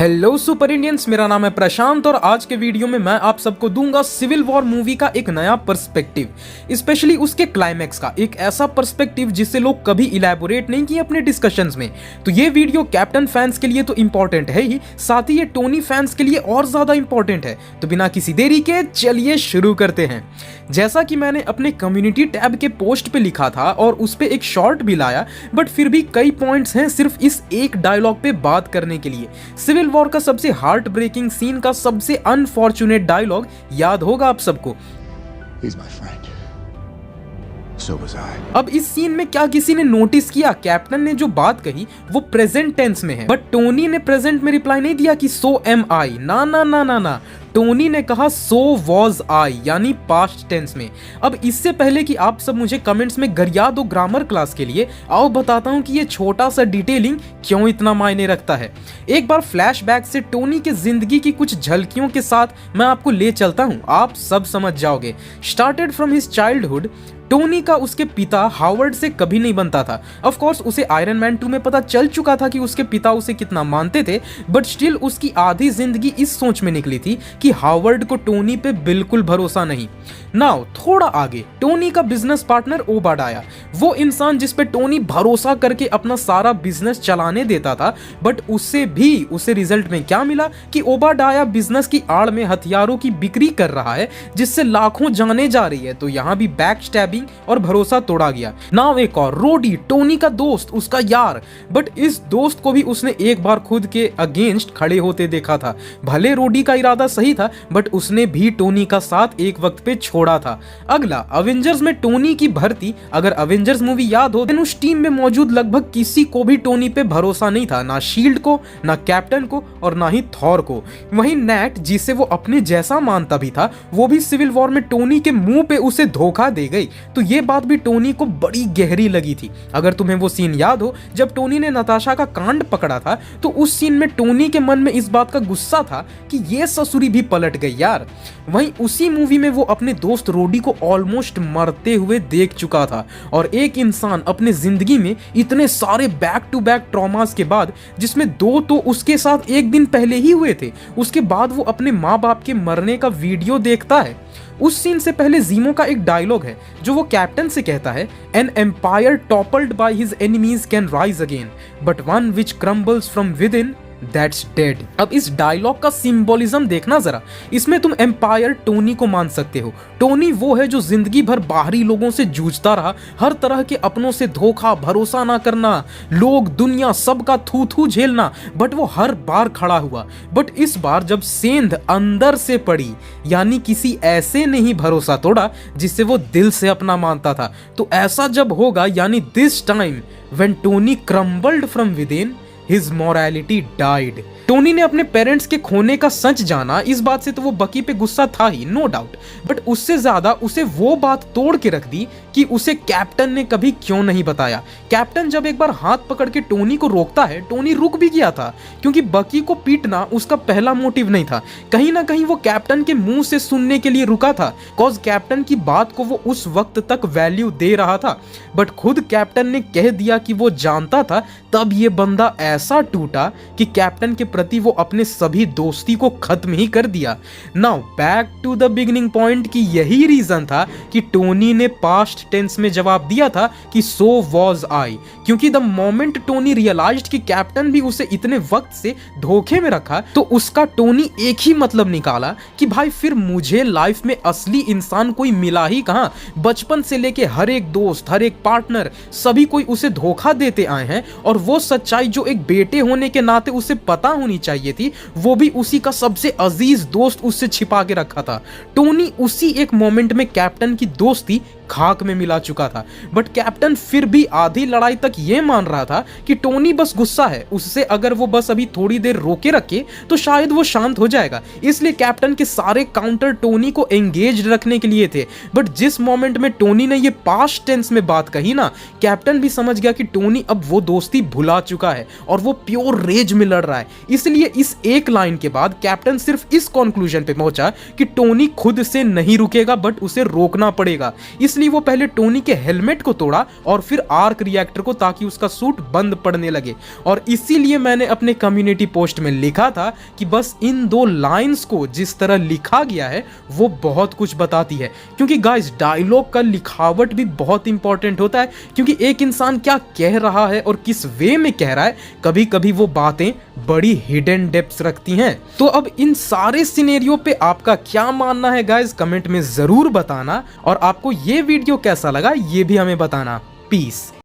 Hello super Indians, मेरा नाम है प्रशांत और आज के वीडियो में मैं आप सबको दूंगा सिविल वॉर मूवी का एक नया पर्सपेक्टिव, स्पेशली उसके क्लाइमैक्स का एक ऐसा पर्सपेक्टिव जिससे लोग कभी इलैबोरेट नहीं किए अपने डिस्कशंस में। तो ये वीडियो कैप्टन फैंस के लिए तो इंपॉर्टेंट है ही, साथ ही ये टोनी फैंस के लिए और ज्यादा इंपॉर्टेंट है। तो बिना किसी देरी के चलिए शुरू करते हैं। जैसा कि मैंने अपने कम्युनिटी टैब के पोस्ट पे लिखा था और उस पे एक शॉर्ट भी लाया, बट फिर भी कई पॉइंट्स हैं सिर्फ इस एक डायलॉग पे बात करने के लिए। सिविल वॉर का सबसे हार्ट ब्रेकिंग सीन का सबसे अनफॉर्चुनेट डायलॉग याद होगा आप सबको। He's my friend. So was I. अब इस सीन में क्या किसी ने नोटिस किया, कैप्टन ने जो बात कही वो प्रेजेंट टेंस में है, बट टोनी ने प्रेजेंट में रिप्लाई नहीं दिया कि सो एम आई। ना ना ना ना ना, टोनी ने कहा सो वॉज आई, यानी पास्ट टेंस में। अब इससे पहले कि आप सब मुझे कमेंट्स में गरिया दो ग्रामर क्लास के लिए, आओ बताता हूं कि ये छोटा सा डिटेलिंग क्यों इतना मायने रखता है। एक बार फ्लैशबैक से टोनी के जिंदगी की कुछ झलकियों के साथ मैं आपको ले चलता हूं, आप सब समझ जाओगे। Started from his childhood, Tony का उसके पिता हावर्ड से कभी नहीं बनता था। ऑफ कोर्स उसे आयरन मैन 2 में पता चल चुका था कि उसके पिता उसे कितना मानते थे, बट स्टिल उसकी आधी जिंदगी इस सोच में निकली थी कि हावर्ड को टोनी पे बिल्कुल भरोसा नहीं। नाउ थोड़ा आगे, टोनी का बिजनेस पार्टनर ओबाडाया, वो इंसान जिस पे टोनी भरोसा करके अपना सारा बिजनेस चलाने देता था, बट उससे भी उसे रिजल्ट में क्या मिला कि ओबाडाया बिजनेस की आड़ में हथियारों की बिक्री कर रहा है जिससे लाखों जाने जा रही है। तो यहाँ भी बैक स्टैबिंग और भरोसा तोड़ा गया। नाउ एक और, रोडी, टोनी का दोस्त, उसका यार, बट इस दोस्त को भी उसने एक बार खुद के अगेंस्ट खड़े होते देखा था। भले रोडी का इरादा सही था, बट उसने भी टोनी का साथ एक वक्त पे छोड़ा था। अगला, अवेंजर्स में टोनी की भर्ती। अगर अवेंजर्स मूवी याद हो, उस टीम में मौजूद लगभग किसी को भी टोनी पे भरोसा नहीं था, ना शील्ड को, ना कैप्टन को और ना ही थॉर को। वहीं नेट, जिसे वो अपने जैसा मानता भी था, वो भी सिविल वॉर में टोनी के मुंह पे उसे धोखा दे गई। तो ये बात भी टोनी को बड़ी गहरी लगी थी। अगर तुम्हें वो सीन याद हो जब टोनी ने नताशा का कांड पकड़ा था, तो उस सीन में टोनी के मन में इस बात का गुस्सा था कि ये ससुरी भी पलट गई यार। वहीं उसी मूवी में वो अपने दोस्त रोडी को ऑलमोस्ट मरते हुए देख चुका था, और एक इंसान अपने जिंदगी में इतने सारे बैक टू बैक ट्रॉमास के बाद, जिसमें 2 तो उसके साथ एक दिन पहले ही हुए थे, उसके बाद वो अपने माँ बाप के मरने का वीडियो देखता है। उस सीन से पहले जीमो का एक डायलॉग है जो वो कैप्टन से कहता है, an empire toppled by his enemies can rise again, but one which crumbles from within that's dead. अब इस डायलॉग का सिंबोलिज्म देखना जरा। इसमें तुम एम्पायर टोनी को मान सकते हो। टोनी वो है जो जिंदगी भर बाहरी लोगों से जूझता रहा, हर तरह के अपनों से धोखा, भरोसा ना करना, लोग, दुनिया, सबका थू थू झेलना, बट वो हर बार खड़ा हुआ। बट इस बार जब सेंध अंदर से पड़ी, यानी किसी ऐसे ने ही भरोसा तोड़ा जिसे वो दिल से अपना मानता था। तो ऐसा जब होगा, यानी this time when Tony crumbled from with in, His morality died. Tony ने अपने पेरेंट्स के खोने का सच जाना, इस बात से तो वो बकी पे गुस्सा था ही, नो डाउट, बट उससे ज्यादा उसे वो बात तोड़ के रख दी कि उसे कैप्टन ने कभी क्यों नहीं बताया। कैप्टन जब एक बार हाथ पकड़ के टोनी को रोकता है, टोनी रुक भी गया था, क्योंकि बकी को पीटना उसका पहला मोटिव नहीं था। कहीं ना कहीं वो कैप्टन के मुंह से सुनने के लिए रुका था, कॉज कैप्टन की बात को वो उस वक्त तक वैल्यू दे रहा था। बट खुद कैप्टन ने कह दिया कि वो जानता था, तब ये बंदा ऐसा टूटा कि कैप्टन के प्रति वो अपने सभी दोस्ती को खत्म ही कर दिया। Now back to the beginning point कि यही रीजन था कि टोनी ने पास्ट टेंस में जवाब दिया था कि सो वॉज आई, क्योंकि द मोमेंट टोनी रियलाइज्ड कि कैप्टन भी उसे इतने वक्त से धोखे में रखा, तो उसका टोनी एक ही मतलब निकाला कि भाई फिर मुझे लाइफ में असली इंसान कोई मिला ही कहां। बचपन से लेके हर एक दोस्त, हर एक पार्टनर, सभी कोई उसे धोखा देते आए हैं, और वो सच्चाई जो एक बेटे होने के नाते उसे पता होनी चाहिए थी, वो भी उसी का सबसे अजीज दोस्त उससे छिपा के रखा था। टोनी उसी एक मोमेंट में कैप्टन की दोस्ती खाक में मिला चुका था, बट कैप्टन फिर भी आधी लड़ाई तक ये मान रहा था कि टोनी बस गुस्सा है, उससे अगर वो बस अभी थोड़ी देर रोके रखे तो शायद वो शांत हो जाएगा। इसलिए कैप्टन के सारे काउंटर टोनी को एंगेज रखने के लिए थे। बट जिस मोमेंट में टोनी ने ये पास्ट टेंस में बात कही ना, कैप्टन भी समझ गया कि टोनी अब वो दोस्ती भुला चुका है और वो प्योर रेज में लड़ रहा है। इसलिए इस एक लाइन के बाद कैप्टन सिर्फ इस कंक्लूजन पे पहुंचा कि टोनी खुद से नहीं रुकेगा बट उसे रोकना पड़ेगा। इसलिए वो पहले टोनी के हेलमेट को तोड़ा और फिर आर्क रिएक्टर को, ताकि उसका सूट बंद पड़ने लगे। और इसीलिए मैंने अपने कम्युनिटी पोस्ट में लिखा था कि बस इन दो लाइंस को जिस तरह लिखा गया है वो बहुत कुछ बताती है। क्योंकि गाइस डायलॉग का लिखावट भी बहुत इंपॉर्टेंट होता है, क्योंकि एक इंसान क्या कह रहा है और किस वे में कह रहा है, कभी कभी वो बातें बड़ी हिडन डेप्थ्स रखती हैं। तो अब इन सारे सिनेरियो पे आपका क्या मानना है गाइस, कमेंट में जरूर बताना। और आपको ये वीडियो कैसा लगा ये भी हमें बताना। पीस।